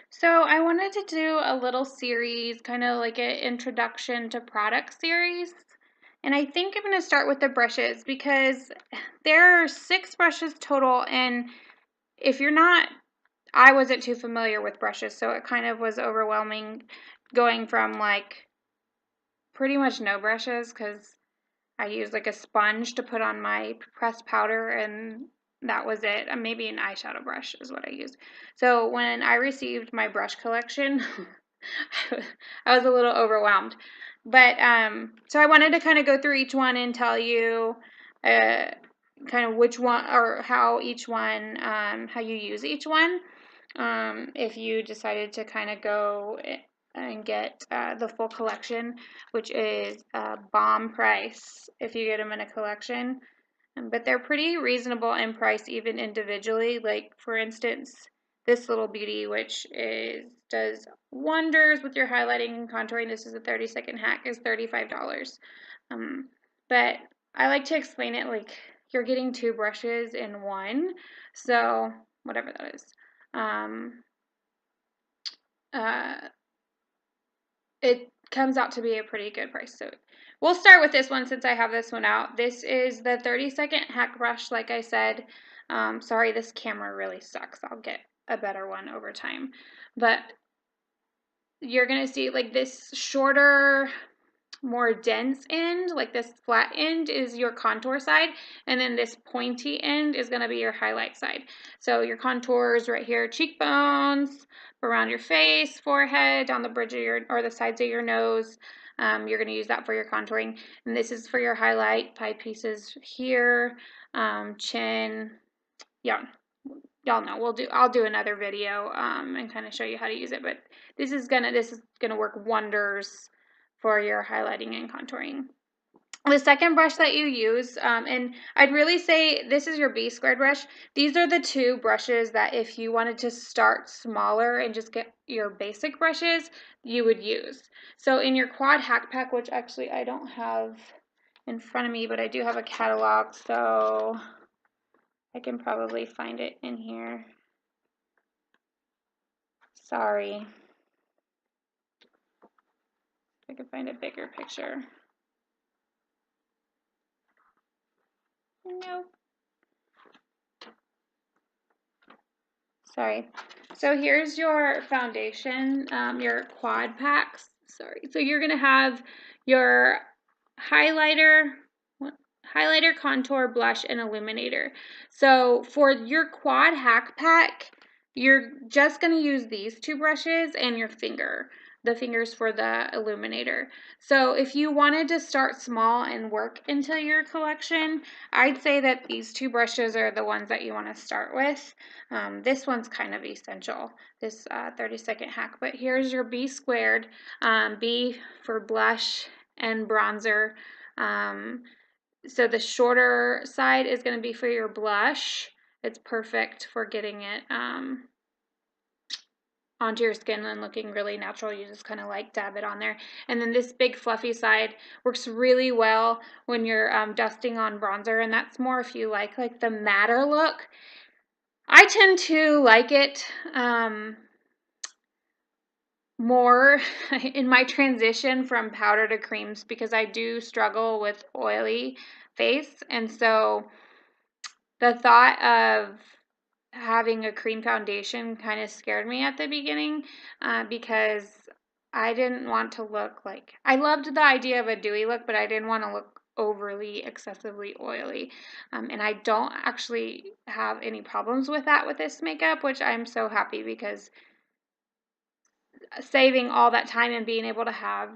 So I wanted to do a little series, kind of like an introduction to product series. And I think I'm going to start with the brushes because there are 6 brushes total. And if you're not, I wasn't too familiar with brushes, so it kind of was overwhelming going from like pretty much no brushes because I use like a sponge to put on my pressed powder, and that was it. And maybe an eyeshadow brush is what I used. So when I received my brush collection, I was a little overwhelmed. But so I wanted to kind of go through each one and tell you kind of which one or how each one, how you use each one. If you decided to kind of go and get the full collection, which is bomb price if you get them in a collection. But they're pretty reasonable in price even individually. Like for instance, this little beauty, which does wonders with your highlighting and contouring. This is a 30-second hack, is $35. But I like to explain it like you're getting 2 brushes in one. So whatever that is. Uh, it comes out to be a pretty good price. So we'll start with this one since I have this one out. This is the 30-second hack brush, like I said. Sorry, this camera really sucks. I'll get a better one over time. But you're going to see like this shorter, more dense end, like this flat end is your contour side, and then this pointy end is going to be your highlight side. So your contours right here, cheekbones, around your face, forehead, down the bridge of your, or the sides of your nose. You're going to use that for your contouring, and this is for your highlight, pie pieces here, chin. Yeah, y'all know I'll do another video and kind of show you how to use it, but this is gonna work wonders for your highlighting and contouring. The second brush that you use, and I'd really say this is your B squared brush. These are the 2 brushes that if you wanted to start smaller and just get your basic brushes, you would use. So in your quad hack pack, which actually I don't have in front of me, but I do have a catalog, so I can probably find it in here. Sorry. I can find a bigger picture. Nope. Sorry. So here's your foundation, your quad packs. Sorry. So you're going to have your highlighter, contour, blush, and illuminator. So for your quad hack pack, you're just going to use these 2 brushes and your finger, the fingers for the illuminator. So if you wanted to start small and work into your collection, I'd say that these 2 brushes are the ones that you want to start with. This one's kind of essential, this 30-second hack. But here's your B squared, B for blush and bronzer. So the shorter side is going to be for your blush. It's perfect for getting it onto your skin and looking really natural. You just kind of like dab it on there. And then this big fluffy side works really well when you're dusting on bronzer, and that's more if you like the matter look. I tend to like it more in my transition from powder to creams because I do struggle with oily face, and so the thought of having a cream foundation kind of scared me at the beginning because I didn't want to look like, I loved the idea of a dewy look, but I didn't want to look overly excessively oily, and I don't actually have any problems with that with this makeup, which I'm so happy because saving all that time and being able to have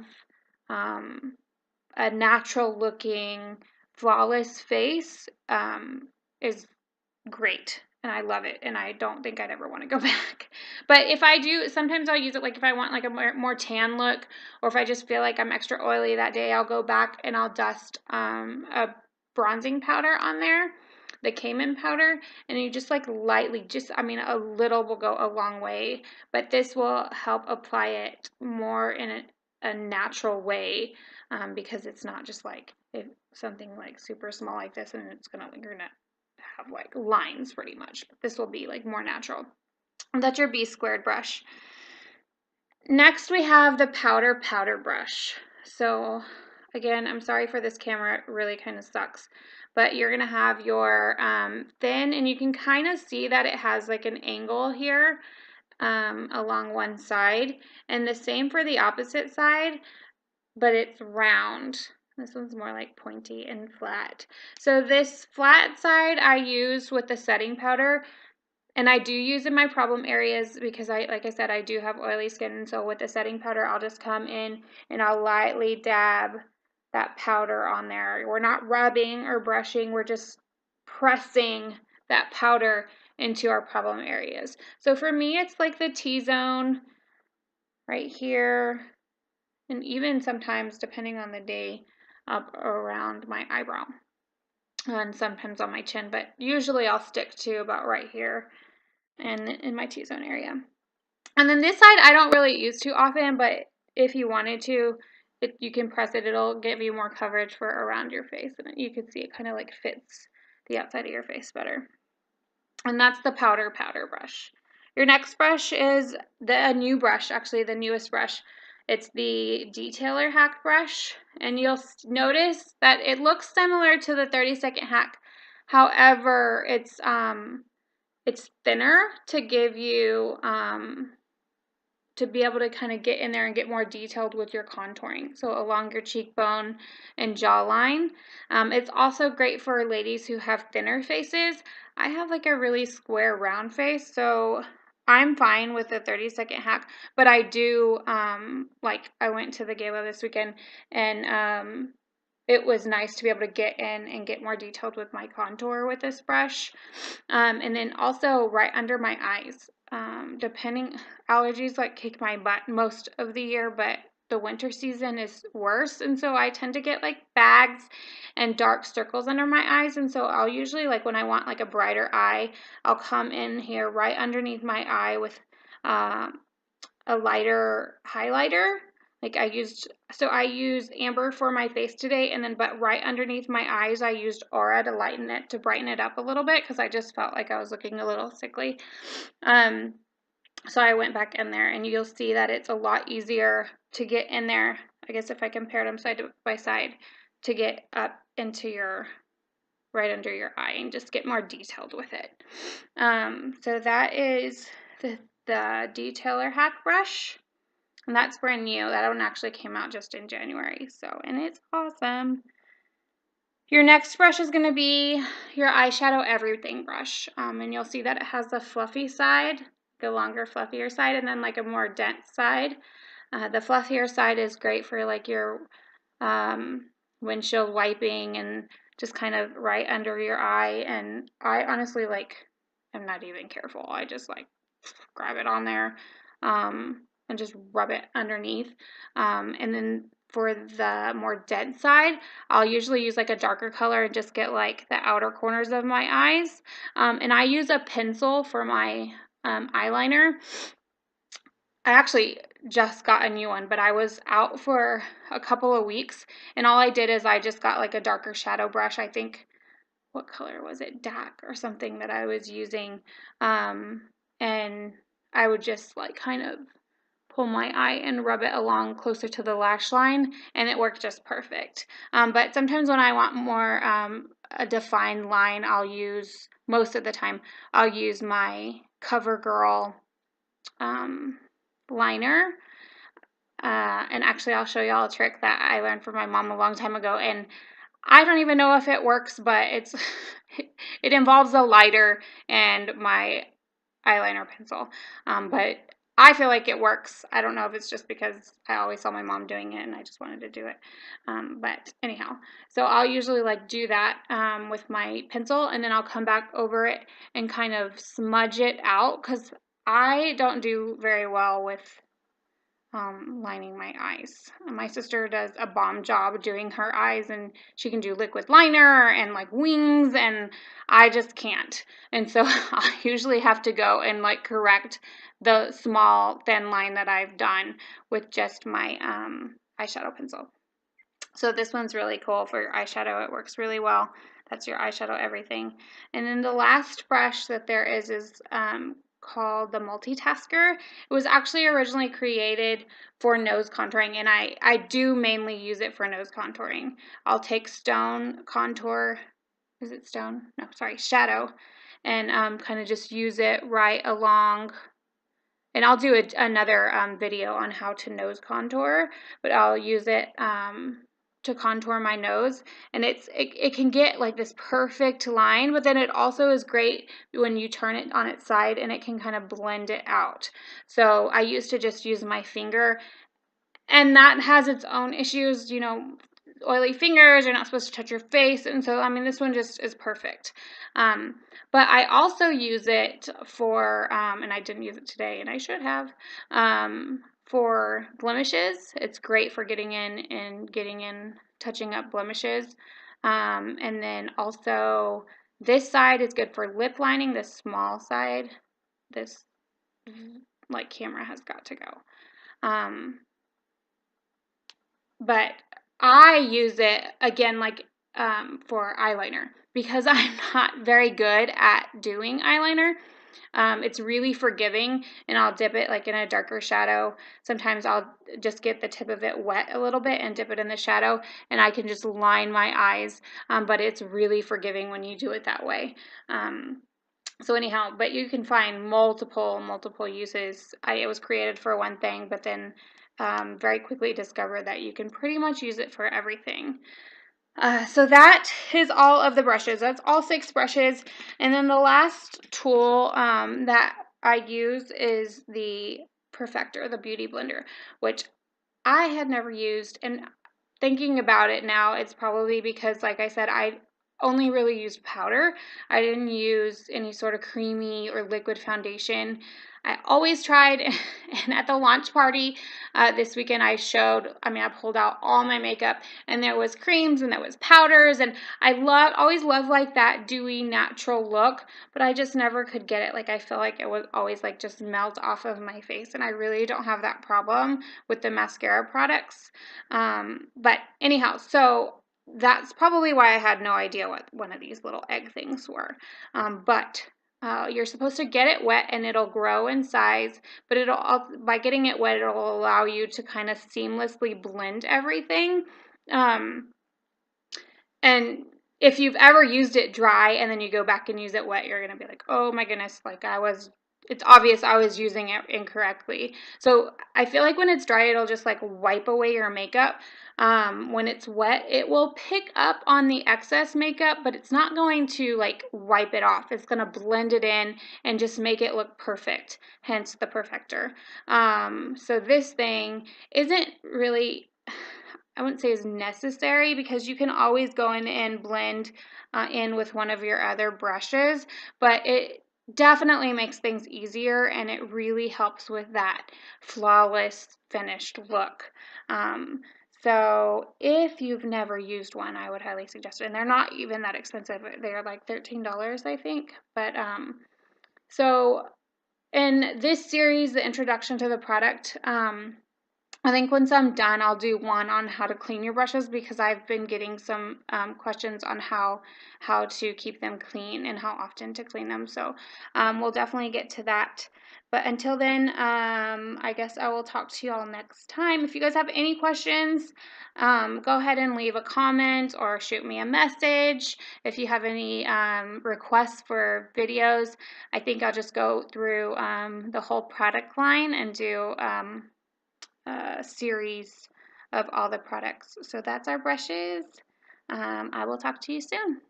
a natural looking flawless face is great, and I love it, and I don't think I'd ever want to go back. But if I do, sometimes I'll use it like if I want like a more tan look, or if I just feel like I'm extra oily that day, I'll go back and I'll dust a bronzing powder on there, the Cayman powder, and you just like lightly, a little will go a long way, but this will help apply it more in a natural way, because it's not just like something like super small like this and you're gonna have like lines pretty much. But this will be like more natural. And that's your B squared brush. Next we have the powder brush. So again, I'm sorry for this camera, it really kind of sucks. But you're gonna have your thin, and you can kind of see that it has like an angle here along one side. And the same for the opposite side, but it's round. This one's more like pointy and flat. So this flat side I use with the setting powder, and I do use in my problem areas because like I said, I do have oily skin. And so with the setting powder, I'll just come in and I'll lightly dab that powder on there. We're not rubbing or brushing, we're just pressing that powder into our problem areas. So for me, it's like the T-zone right here, and even sometimes, depending on the day, up around my eyebrow, and sometimes on my chin, but usually I'll stick to about right here and in my T-zone area. And then this side I don't really use too often, but if you wanted to, you can press it. It'll give you more coverage for around your face, and you can see it kind of like fits the outside of your face better. And that's the powder brush. Your next brush is a new brush, actually the newest brush. It's the Detailer Hack brush, and you'll notice that it looks similar to the 30-second hack. However, it's thinner to give you to be able to kind of get in there and get more detailed with your contouring, so along your cheekbone and jawline. It's also great for ladies who have thinner faces. I have like a really square round face, so I'm fine with the 30-second hack, but I do, like I went to the gala this weekend, and it was nice to be able to get in and get more detailed with my contour with this brush. And then also right under my eyes. Depending, allergies like kick my butt most of the year, but the winter season is worse. And so I tend to get like bags and dark circles under my eyes. And so I'll usually, like when I want like a brighter eye, I'll come in here right underneath my eye with a lighter highlighter. Like I used Amber for my face today, and then but right underneath my eyes I used Aura to lighten it, to brighten it up a little bit, because I just felt like I was looking a little sickly. So I went back in there, and you'll see that it's a lot easier to get in there, I guess if I compared them side by side, to get up into your, right under your eye, and just get more detailed with it. So that is the Detailer Hack brush. And that's brand new. That one actually came out just in January. So, and it's awesome. Your next brush is going to be your eyeshadow everything brush. And you'll see that it has the fluffy side, the longer, fluffier side, and then like a more dense side. The fluffier side is great for like your windshield wiping and just kind of right under your eye. And I honestly I'm not even careful. I just like grab it on there. And just rub it underneath. And then for the more dense side, I'll usually use like a darker color and just get like the outer corners of my eyes. And I use a pencil for my eyeliner. I actually just got a new one, but I was out for a couple of weeks, and all I did is I just got like a darker shadow brush. I think, what color was it? DAC or something that I was using. And I would just like kind of pull my eye and rub it along closer to the lash line, and it worked just perfect. But sometimes when I want more a defined line, most of the time, I'll use my CoverGirl liner. And actually, I'll show y'all a trick that I learned from my mom a long time ago, and I don't even know if it works, but it involves a lighter and my eyeliner pencil. But I feel like it works. I don't know if it's just because I always saw my mom doing it and I just wanted to do it. But anyhow, so I'll usually like do that with my pencil, and then I'll come back over it and kind of smudge it out, because I don't do very well with lining my eyes. My sister does a bomb job doing her eyes, and she can do liquid liner and like wings, and I just can't. And so I usually have to go and like correct the small thin line that I've done with just my eyeshadow pencil. So this one's really cool for your eyeshadow. It works really well. That's your eyeshadow everything. And then the last brush that there is called the Multitasker. It was actually originally created for nose contouring, and I do mainly use it for nose contouring. I'll take Stone Contour, is it Stone? No, sorry, Shadow, and kind of just use it right along. And I'll do another video on how to nose contour, but I'll use it to contour my nose, and it can get like this perfect line, but then it also is great when you turn it on its side and it can kind of blend it out. So I used to just use my finger, and that has its own issues, you know, oily fingers, you're not supposed to touch your face, and so I mean this one just is perfect. But I also use it for, and I didn't use it today, and I should have, for blemishes. It's great for getting in, touching up blemishes. And then also this side is good for lip lining, this small side. This like camera has got to go. But I use it again like for eyeliner because I'm not very good at doing eyeliner. It's really forgiving, and I'll dip it like in a darker shadow. Sometimes I'll just get the tip of it wet a little bit and dip it in the shadow, and I can just line my eyes, but it's really forgiving when you do it that way. So anyhow, but you can find multiple uses. It was created for one thing, but then very quickly discovered that you can pretty much use it for everything. So that is all of the brushes. That's all 6 brushes. And then the last tool that I use is the Perfector, the Beauty Blender, which I had never used. And thinking about it now, it's probably because, like I said, I only really used powder. I didn't use any sort of creamy or liquid foundation. I always tried, and at the launch party this weekend, I pulled out all my makeup, and there was creams and there was powders, and I always loved like that dewy, natural look, but I just never could get it. Like, I feel like it would always like just melt off of my face, and I really don't have that problem with the mascara products. But anyhow, so that's probably why I had no idea what one of these little egg things were. But you're supposed to get it wet and it'll grow in size, but by getting it wet, it'll allow you to kind of seamlessly blend everything. And if you've ever used it dry and then you go back and use it wet, you're going to be like, oh my goodness, like it's obvious I was using it incorrectly. So I feel like when it's dry, it'll just like wipe away your makeup. When it's wet, it will pick up on the excess makeup, but it's not going to like wipe it off. It's going to blend it in and just make it look perfect, hence the Perfector. So this thing isn't really, I wouldn't say is necessary, because you can always go in and blend in with one of your other brushes, but it definitely makes things easier, and it really helps with that flawless finished look. So if you've never used one, I would highly suggest it. And they're not even that expensive. They're like $13, I think. But so in this series, the introduction to the product, I think once I'm done, I'll do one on how to clean your brushes, because I've been getting some questions on how to keep them clean and how often to clean them. So we'll definitely get to that. But until then, I guess I will talk to you all next time. If you guys have any questions, go ahead and leave a comment or shoot me a message. If you have any requests for videos, I think I'll just go through the whole product line and do series of all the products. So that's our brushes. I will talk to you soon.